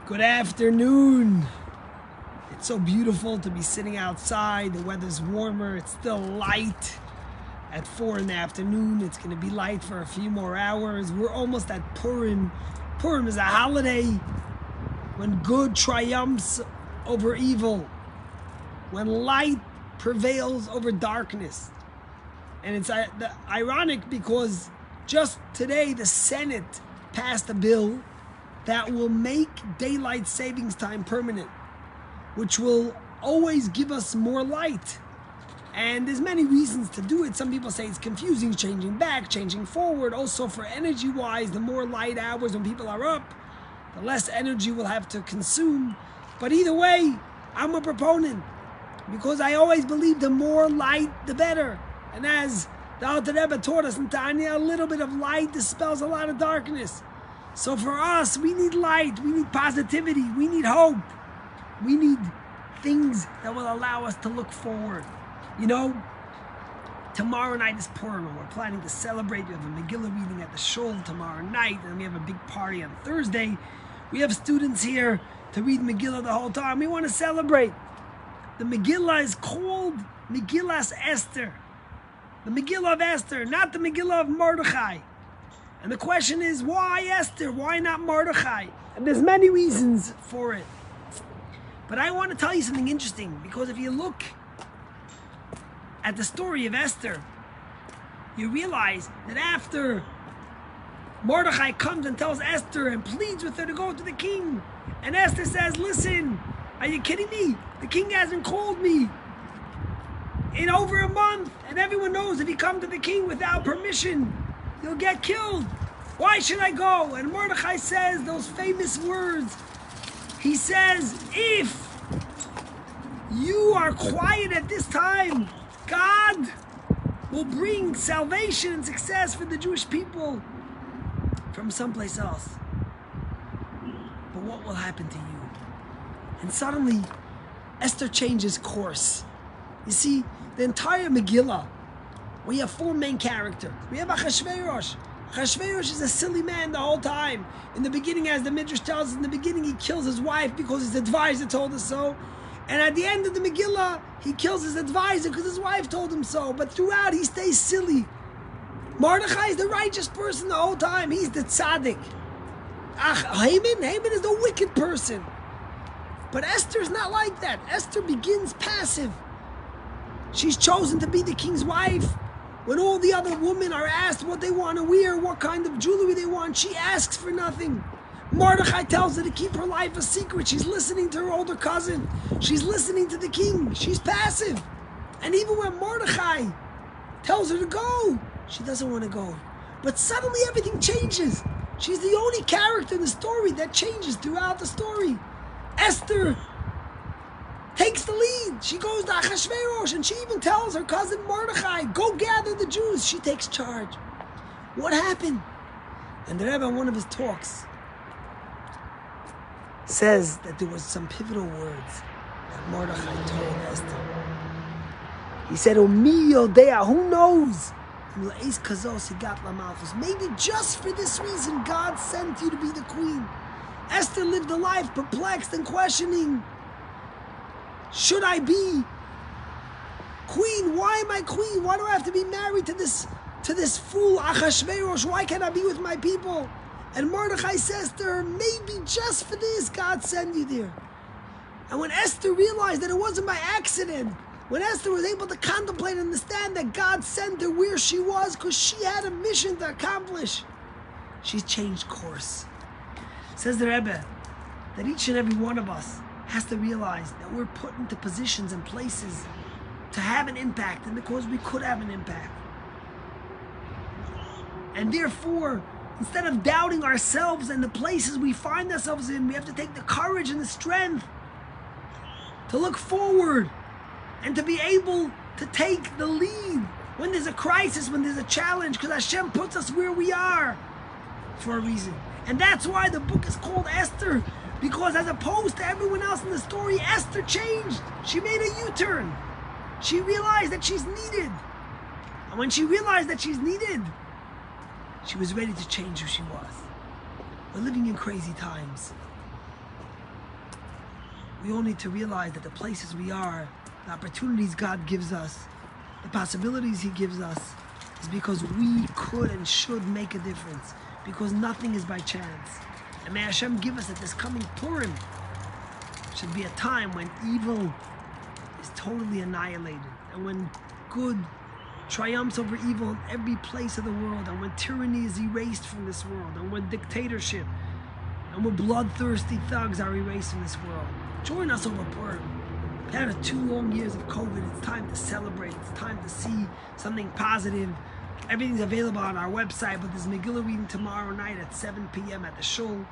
Good afternoon. It's so beautiful to be sitting outside. The weather's warmer. It's still light at 4 in the afternoon. It's going to be light for a few more hours. We're almost at Purim. Purim is a holiday when good triumphs over evil, when light prevails over darkness. And it's ironic because just today the Senate passed a bill that will make daylight savings time permanent, which will always give us more light. And there's many reasons to do it. Some people say it's confusing, changing back, changing forward. Also for energy-wise, the more light hours when people are up, the less energy we'll have to consume. But either way, I'm a proponent because I always believe the more light, the better. And as the Alter Rebbe taught us in Tanya, a little bit of light dispels a lot of darkness. So for us, we need light, we need positivity, we need hope. We need things that will allow us to look forward. You know, tomorrow night is Purim, and we're planning to celebrate. We have a Megillah reading at the shul tomorrow night, and we have a big party on Thursday. We have students here to read Megillah the whole time. We want to celebrate. The Megillah is called Megillas Esther. The Megillah of Esther, not the Megillah of Mordechai. And the question is, why Esther? Why not Mordechai? And there's many reasons for it. But I want to tell you something interesting, because if you look at the story of Esther, you realize that after Mordechai comes and tells Esther and pleads with her to go to the king, and Esther says, listen, are you kidding me? The king hasn't called me in over a month, and everyone knows if you come to the king without permission, you'll get killed. Why should I go? And Mordechai says those famous words. He says, if you are quiet at this time, God will bring salvation and success for the Jewish people from someplace else. But what will happen to you? And suddenly, Esther changes course. You see, the entire Megillah, we have four main characters. We have Achashverosh. Achashverosh is a silly man the whole time. In the beginning, as the Midrash tells us, in the beginning he kills his wife because his advisor told us so. And at the end of the Megillah, he kills his advisor because his wife told him so. But throughout, he stays silly. Mordechai is the righteous person the whole time. He's the tzaddik. Haman is the wicked person. But Esther is not like that. Esther begins passive. She's chosen to be the king's wife. When all the other women are asked what they want to wear, what kind of jewelry they want, she asks for nothing. Mordechai tells her to keep her life a secret. She's listening to her older cousin. She's listening to the king. She's passive. And even when Mordechai tells her to go, she doesn't want to go. But suddenly everything changes. She's the only character in the story that changes throughout the story. Esther takes the lead. She goes to Achashverosh, and she even tells her cousin Mordechai, go gather the Jews. She takes charge. What happened? And the Rebbe, in one of his talks, says that there was some pivotal words that Mordechai told Esther. He said, Umi Yodea, who knows? Maybe just for this reason, God sent you to be the queen. Esther lived a life perplexed and questioning, should I be queen? Why am I queen? Why do I have to be married to this fool Achashverosh? Why can't I be with my people? And Mordechai says to her, maybe just for this, God sent you there. And when Esther realized that it wasn't by accident, when Esther was able to contemplate and understand that God sent her where she was because she had a mission to accomplish, she's changed course. Says the Rebbe that each and every one of us has to realize that we're put into positions and places to have an impact, and because we could have an impact. And therefore, instead of doubting ourselves and the places we find ourselves in, we have to take the courage and the strength to look forward and to be able to take the lead when there's a crisis, when there's a challenge, because Hashem puts us where we are for a reason. And that's why the book is called Esther, because as opposed to everyone else in the story, Esther changed. She made a U-turn. She realized that she's needed. And when she realized that she's needed, she was ready to change who she was. We're living in crazy times. we all need to realize that the places we are, the opportunities God gives us, the possibilities He gives us, is because we could and should make a difference. Because nothing is by chance. And may Hashem give us that this coming Purim should be a time when evil is totally annihilated, and when good triumphs over evil in every place of the world, and when tyranny is erased from this world, and when dictatorship and when bloodthirsty thugs are erased from this world. Join us over Purim. After 2 long years of COVID, it's time to celebrate. It's time to see something positive. Everything's available on our website, but there's Megillah reading tomorrow night at 7 p.m. at the shul.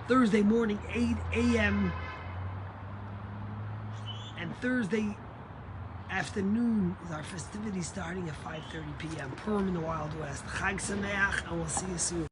Thursday morning, 8 a.m. And Thursday afternoon is our festivity starting at 5:30 p.m. Purim in the Wild West. Chag Sameach, and we'll see you soon.